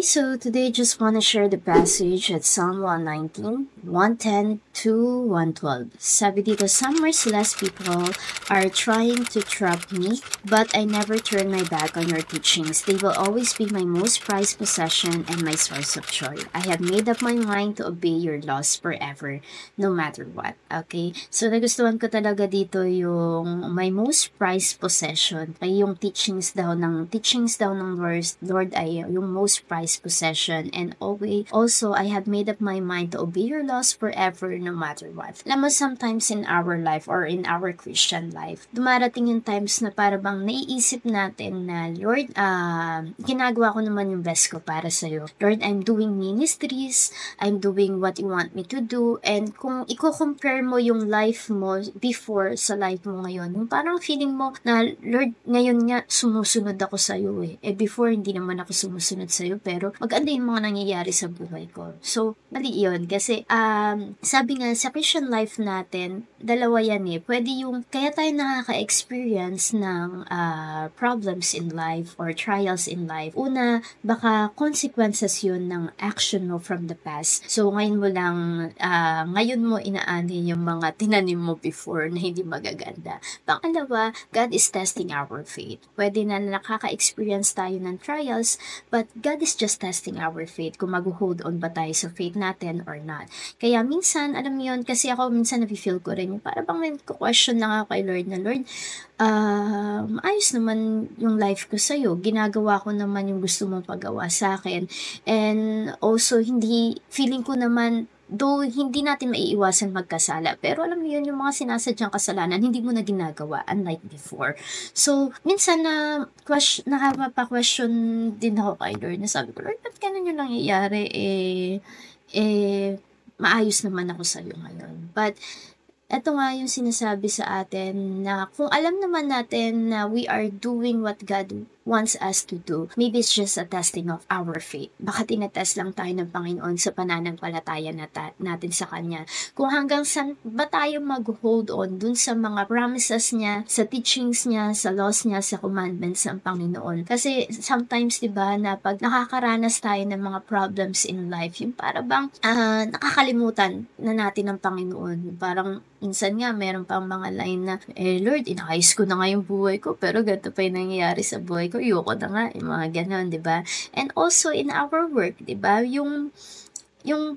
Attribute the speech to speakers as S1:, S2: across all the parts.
S1: Okay, so today just want to share the passage at Psalm 119, 110 to 112. Sabi dito, some merciless people are trying to trap me, but I never turn my back on your teachings. They will always be my most prized possession and my source of joy. I have made up my mind to obey your laws forever, no matter what. Okay? So nagustuhan ko talaga dito yung my most prized possession. Ay yung teachings daw ng Lord ay yung most prized possession, and always also I have made up my mind to obey your laws forever, no matter what. Alam mo, sometimes in our life or in our Christian life, dumarating yung times na para bang naiisip natin na, Lord, ginagawa ko naman yung best ko para sa'yo. Lord, I'm doing ministries, I'm doing what you want me to do, and kung i-compare mo yung life mo before sa life mo ngayon, yung parang feeling mo na, Lord, ngayon nga sumusunod ako sa'yo before hindi naman ako sumusunod sa'yo, pero maganda yung mga nangyayari sa buhay ko. So, mali yun. Kasi, sabi nga, sa Christian life natin, dalawa yan Pwede yung, kaya tayo nakaka-experience ng problems in life or trials in life. Una, baka consequences yun ng action mo from the past. So, ngayon mo inaani yung mga tinanim mo before na hindi magaganda. Pangalawa, God is testing our faith. Pwede na nakaka-experience tayo ng trials, but God is just testing our faith kung mag-hold on ba tayo sa faith natin or not. Kaya minsan, alam mo yun, kasi ako minsan nafe-feel ko rin, para bang may question lang ako kay Lord na, Lord, ayos naman yung life ko sa'yo. Ginagawa ko naman yung gusto mong pagawa sa akin. And also, feeling ko naman, though hindi natin maiiwasan magkasala, pero alam mo yun, yung mga sinasadyang kasalanan, hindi mo na ginagawa, unlike before. So, minsan nakapa-question din ako kay Lord, na sabi ko, Lord, ba't ganun yung nangyayari? Maayos naman ako sa'yo ngayon. But, eto nga yung sinasabi sa atin na kung alam naman natin na we are doing what God wants us to do, maybe it's just a testing of our faith. Baka tinetest lang tayo ng Panginoon sa pananampalataya natin sa Kanya. Kung hanggang saan ba tayo mag-hold on dun sa mga promises niya, sa teachings niya, sa laws niya, sa commandments ng Panginoon. Kasi sometimes, diba, na pag nakakaranas tayo ng mga problems in life, yung para bang nakakalimutan na natin ng Panginoon. Parang minsan nga, meron pang mga line na, Lord, inayos ko na nga yung buhay ko, pero ganito pa yung nangyayari sa buhay ko, ayoko na nga, yung mga ganon, diba? And also, in our work, diba, yung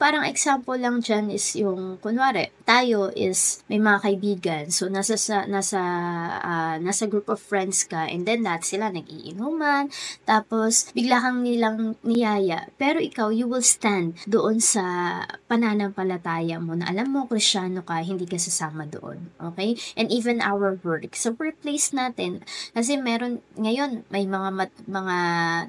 S1: parang example lang dyan is yung, kunwari, tayo is may mga kaibigan, so nasa group of friends ka, and then lahat sila nag-iinuman, tapos bigla kang nilang niyaya, pero ikaw, you will stand doon sa pananampalataya mo na alam mo, Kristyano ka, hindi ka sasama doon, okay? And even our work, sa workplace natin, kasi ngayon, may mga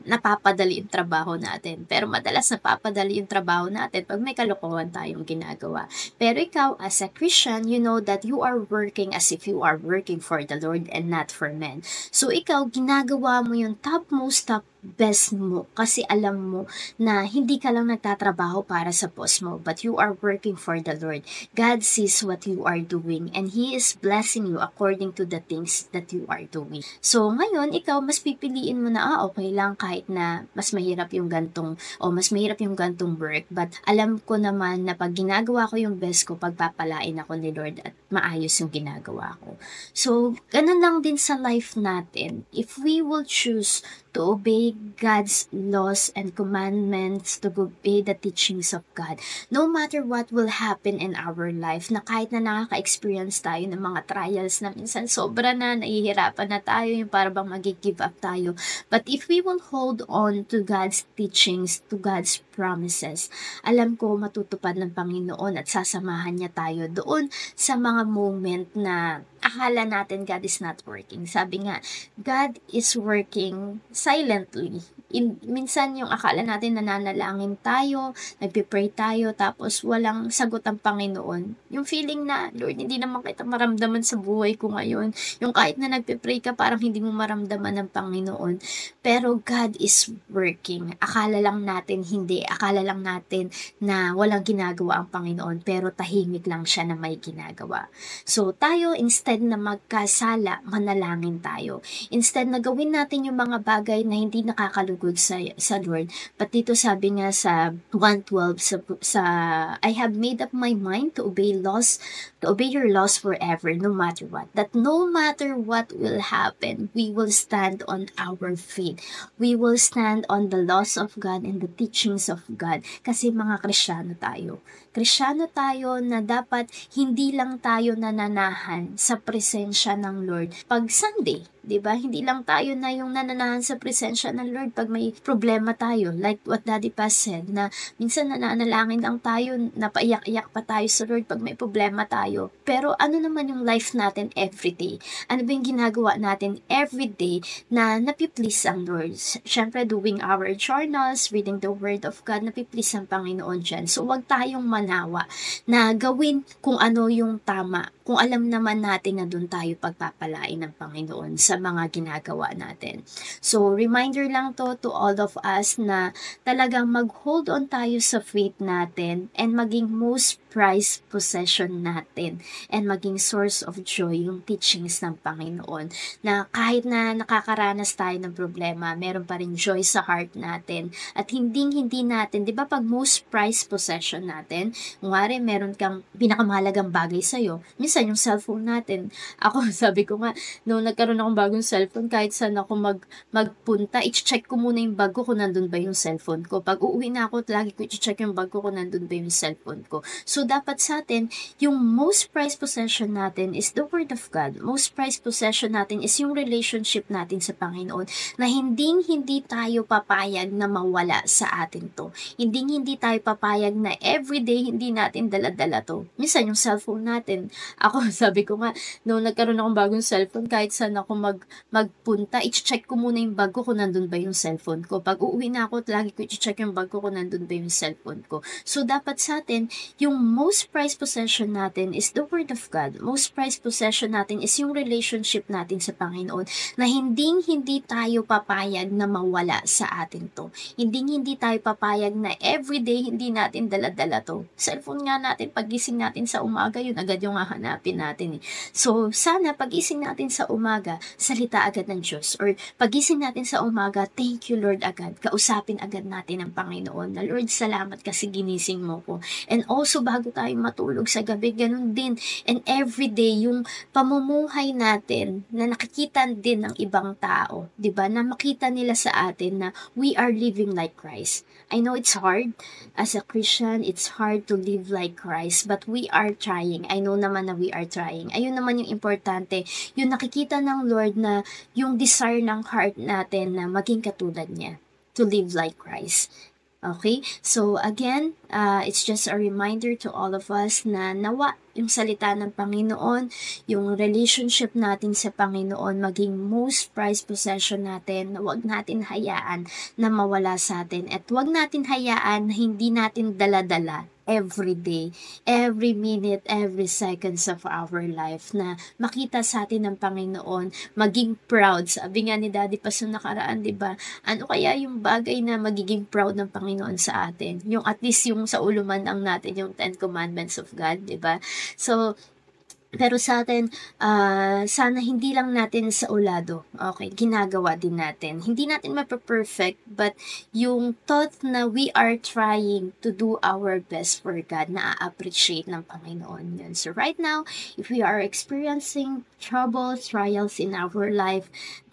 S1: napapadali yung trabaho natin, pero madalas napapadali yung trabaho natin pag may kalokohan tayong ginagawa. Pero ikaw, as a Christian, you know that you are working as if you are working for the Lord and not for men. So, ikaw, ginagawa mo yung topmost best mo kasi alam mo na hindi ka lang nagtatrabaho para sa boss mo, but you are working for the Lord. God sees what you are doing and He is blessing you according to the things that you are doing. So, ngayon, ikaw, mas pipiliin mo na, okay lang kahit na mas mahirap yung gantong work, but alam ko naman na pag ginagawa ko yung best ko, pagpapalain ako ni Lord at maayos yung ginagawa ko. So, ganun lang din sa life natin. If we will choose to obey God's laws and commandments, to obey the teachings of God, no matter what will happen in our life, na kahit na nakaka-experience tayo ng mga trials na minsan sobra na, nahihirapan na tayo, yung parang bang mag-give up tayo. But if we will hold on to God's teachings, to God's promises, alam ko matutupad ng Panginoon at sasamahan niya tayo doon sa mga moment na akala natin God is not working. Sabi nga, God is working silently. Minsan yung akala natin nananalangin tayo, nagpipray tayo, tapos walang sagot ang Panginoon. Yung feeling na, Lord, hindi naman kita maramdaman sa buhay ko ngayon. Yung kahit na nagpipray ka, parang hindi mo maramdaman ng Panginoon. Pero God is working. Akala lang natin hindi. Akala lang natin na walang ginagawa ang Panginoon, pero tahimik lang siya na may ginagawa. So tayo, instead na magkasala, manalangin tayo. Instead na gawin natin yung mga bagay na hindi nakakaluto good sa Lord. But dito sabi nga sa 1:12 sa I have made up my mind to obey your laws forever, no matter what. That no matter what will happen, we will stand on our faith. We will stand on the laws of God and the teachings of God. Kasi mga Kristiyano tayo. Kristiyano tayo na dapat hindi lang tayo nananahan sa presensya ng Lord pag Sunday. 'Di ba? Hindi lang tayo na yung nananahan sa presensya ng Lord pag may problema tayo. Like what Daddy Paz said, na minsan nananalangin lang tayo, napaiyak-iyak pa tayo sa Lord pag may problema tayo. Pero ano naman yung life natin everyday? Ano ba yung ginagawa natin everyday na napiplease ang Lord? Siyempre, doing our journals, reading the Word of God, napiplease ang Panginoon dyan. So, huwag tayong manawa na gawin kung ano yung tama. Kung alam naman natin na doon tayo pagpapalain ng Panginoon sa mga ginagawa natin. So, reminder lang to all of us na talagang mag-hold on tayo sa faith natin and maging most prized possession natin and maging source of joy yung teachings ng Panginoon, na kahit na nakakaranas tayo ng problema, meron pa rin joy sa heart natin at hindi natin, di ba pag most prized possession natin, kunwari meron kang pinakamahalagang bagay sa'yo, minsan yung cellphone natin, ako sabi ko nga, nung nagkaroon akong bagong cellphone, kahit saan ako magpunta, i-check ko muna yung bag ko kung nandun ba yung cellphone ko. Pag uuwi na ako, lagi ko i-check yung bag ko kung nandun ba yung cellphone ko. So, dapat sa atin, yung most prized possession natin is the Word of God. Most prized possession natin is yung relationship natin sa Panginoon, na hindi tayo papayag na mawala sa atin to. Hindi tayo papayag na everyday hindi natin dala-dala to. Minsan yung cellphone natin, ako sabi ko nga, nung nagkaroon akong bagong cellphone, kahit saan ako magpunta, i-check ko muna yung bag ko kung nandun ba yung cellphone ko. Pag uuwi na ako, lagi ko i-check yung bag ko kung nandun ba yung cellphone ko. So, dapat sa atin, yung most prized possession natin is the Word of God. Most prized possession natin is yung relationship natin sa Panginoon, na hindi tayo papayag na mawala sa atin to. Hindi tayo papayag na everyday hindi natin dala-dala to. Cellphone nga natin, pagising natin sa umaga, yun agad yung hahanapin natin eh. So, sana pagising natin sa umaga, salita agad ng Diyos. Or pagising natin sa umaga, thank you Lord agad. Kausapin agad natin ang Panginoon na, Lord, salamat kasi ginising mo ko. And also, bago tayo matulog sa gabi, ganun din. And everyday, yung pamumuhay natin na nakikita din ng ibang tao, 'di ba? Na makita nila sa atin na we are living like Christ. I know it's hard as a Christian, it's hard to live like Christ, but we are trying. I know naman na we are trying. Ayun naman yung importante, yung nakikita ng Lord na yung desire ng heart natin na maging katulad niya, to live like Christ. Okay? So, again, it's just a reminder to all of us na nawa yung salita ng Panginoon, yung relationship natin sa Panginoon, maging most prized possession natin, na huwag natin hayaan na mawala sa atin. At huwag natin hayaan na hindi natin dala-dala every day, every minute, every seconds of our life, na makita sa atin ng Panginoon, maging proud. Sabi nga ni Daddy Paz nung nakaraan, di ba? Ano kaya yung bagay na magiging proud ng Panginoon sa atin? Yung at least yung sa ulo man ang natin, yung 10 Commandments of God, di ba? So, pero sa atin, sana hindi lang natin sa ulado, okay, ginagawa din natin. Hindi natin mape-perfect, but yung thought na we are trying to do our best for God, na-appreciate ng Panginoon yun. So right now, if we are experiencing trouble, trials in our life,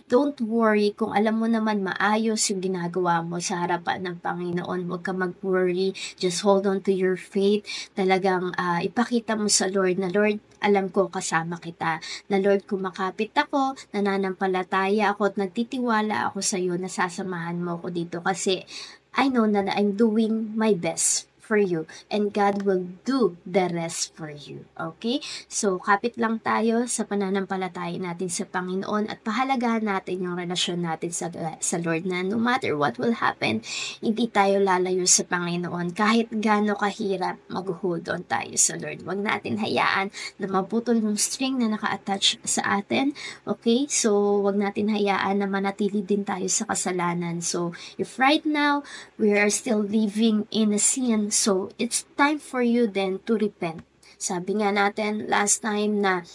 S1: don't worry kung alam mo naman maayos yung ginagawa mo sa harapan ng Panginoon. Huwag ka mag-worry. Just hold on to your faith. Talagang ipakita mo sa Lord na, Lord, alam ko kasama kita. Na Lord, kumakapit ako, nananampalataya ako at nagtitiwala ako sa iyo, nasasamahan mo ako dito kasi I know na I'm doing my best for you and God will do the rest for you. Okay? So, kapit lang tayo sa pananampalataya natin sa Panginoon at pahalagahan natin yung relasyon natin sa Lord, na no matter what will happen, hindi tayo lalayo sa Panginoon. Kahit gaano kahirap, mag-hold on tayo sa Lord. Huwag natin hayaan na maputol yung string na naka-attach sa atin. Okay? So, huwag natin hayaan na manatili din tayo sa kasalanan. So, if right now, we are still living in a sin, so it's time for you then to repent. Sabi nga natin last time na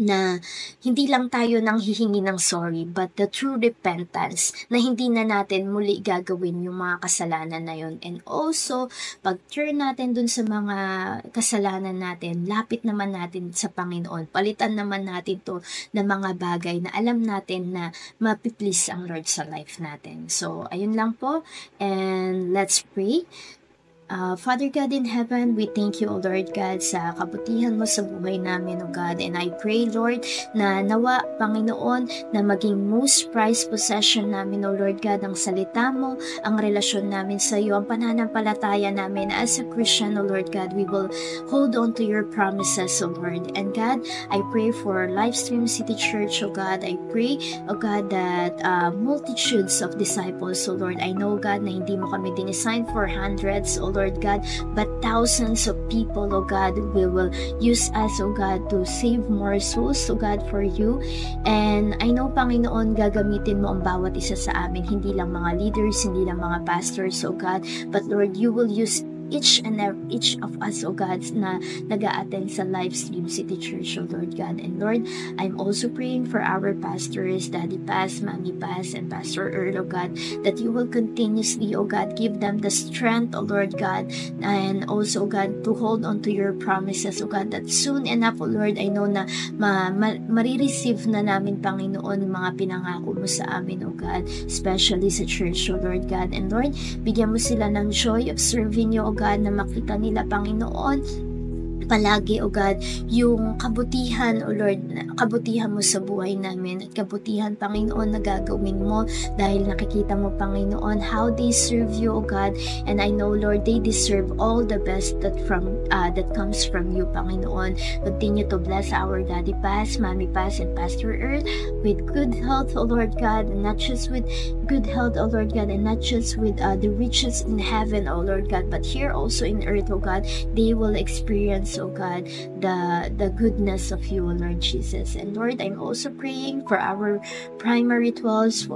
S1: na hindi lang tayo nang hihingi ng sorry, but the true repentance na hindi na natin muli gagawin yung mga kasalanan na yun. And also, pag-turn natin dun sa mga kasalanan natin, lapit naman natin sa Panginoon. Palitan naman natin to ng mga bagay na alam natin na mapiplease ang Lord sa life natin. So, ayun lang po. And let's pray. Father God in heaven, we thank you, O Lord God, sa kabutihan mo sa buhay namin, O God. And I pray, Lord, na nawa, Panginoon, na maging most prized possession namin, O Lord God, ang salita mo, ang relasyon namin sa iyo, ang pananampalataya namin as a Christian, O Lord God. We will hold on to your promises, O Lord. And God, I pray for Livestream City Church, O God. I pray, O God, that multitudes of disciples, O Lord. I know, God, na hindi mo kami dinisign for hundreds, O Lord God, but thousands of people, O God, we will use us, O God, to save more souls, O God, for you. And I know, Panginoon, gagamitin mo ang bawat isa sa amin, hindi lang mga leaders, hindi lang mga pastors, O God, but Lord, you will use each of us, O God, na nag-a-attend sa Livestream City Church, O Lord God. And Lord, I'm also praying for our pastors, Daddy Paz, Mami Paz, and Pastor Earl, O God, that you will continuously, O God, give them the strength, O Lord God, and also, O God, to hold on to your promises, O God, that soon enough, O Lord, I know na marireceive na namin, Panginoon, yung mga pinangako mo sa amin, O God, especially sa church, O Lord God. And Lord, bigyan mo sila ng joy of serving you, O God, na makita nila, Panginoon, palagi, O God, yung kabutihan, O Lord, kabutihan mo sa buhay namin at kabutihan, Panginoon, na gagawin mo dahil nakikita mo, Panginoon, how they serve you, O God, and I know, Lord, they deserve all the best that comes from you, Panginoon. Continue to bless our Daddy Paz, Mami Paz, and Pastor Earth with good health, O Lord God, and not just with good health, O Lord God, and not just with the riches in heaven, O Lord God, but here also in earth, O God, they will experience, O God, the goodness of you, O Lord Jesus. And Lord, I'm also praying for our primary 12s,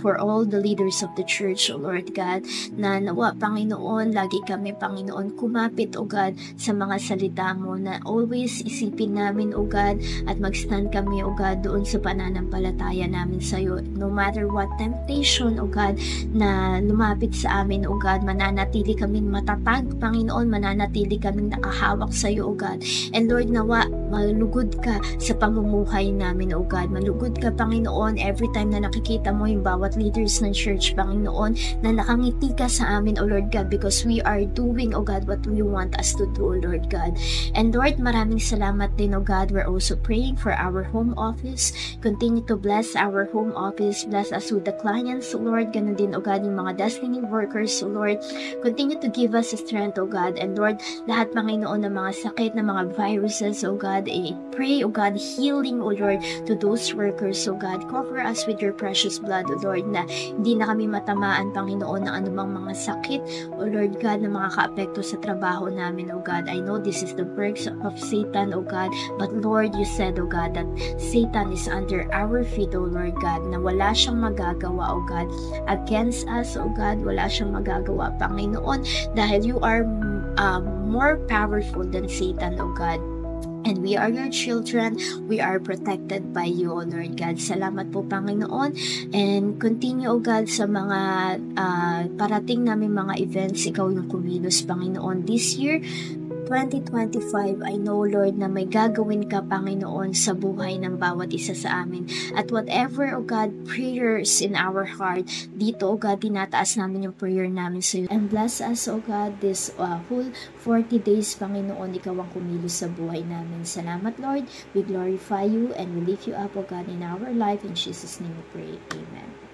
S1: for all the leaders of the church, O Lord God, na nawa, Panginoon, lagi kami, Panginoon, kumapit, O God, sa mga salita mo, na always isipin namin, O God, at mag-stand kami, O God, doon sa pananampalataya namin sa iyo. No matter what temptation, O God, na lumapit sa amin, O God, mananatili kaming matatag, Panginoon, mananatili kaming nakahawak sa iyo, O God. And Lord, nawa, malugod ka sa pamumuhay namin, O God. Malugod ka, Panginoon, every time na nakikita mo yung bawat leaders ng church, Panginoon, na nakangiti ka sa amin, O Lord God, because we are doing, O God, what you want us to do, O Lord God. And Lord, maraming salamat din, O God. We're also praying for our home office. Continue to bless our home office. Bless us with the clients, O Lord. Ganun din, O God, yung mga destiny workers, O Lord. Continue to give us strength, O God. And Lord, lahat, Panginoon, ng mga sakit, ng mga viruses, O God, I pray, O God, healing, O Lord, to those workers, O God. Cover us with your precious blood, O Lord, na hindi na kami matamaan, Panginoon, ng anumang mga sakit, O Lord God, na mga kaapekto sa trabaho namin, O God. I know this is the works of Satan, O God, but Lord, you said, O God, that Satan is under our feet, O Lord God, na wala siyang magagawa, O God, against us, O God, wala siyang magagawa, Panginoon, dahil you are more powerful than Satan, O God. And we are your children. We are protected by you, O Lord God. Salamat po, Panginoon. And continue, O God, sa mga parating namin mga events. Ikaw yung kumilos, Panginoon, this year. 2025, I know, Lord, na may gagawin ka, Panginoon, sa buhay ng bawat isa sa amin. At whatever, O God, prayers in our heart, dito, O God, tinataas namin yung prayer namin sa iyo. And bless us, O God, this whole 40 days, Panginoon, ikaw ang kumilos sa buhay namin. Salamat, Lord. We glorify you and we lift you up, O God, in our life. In Jesus' name we pray. Amen.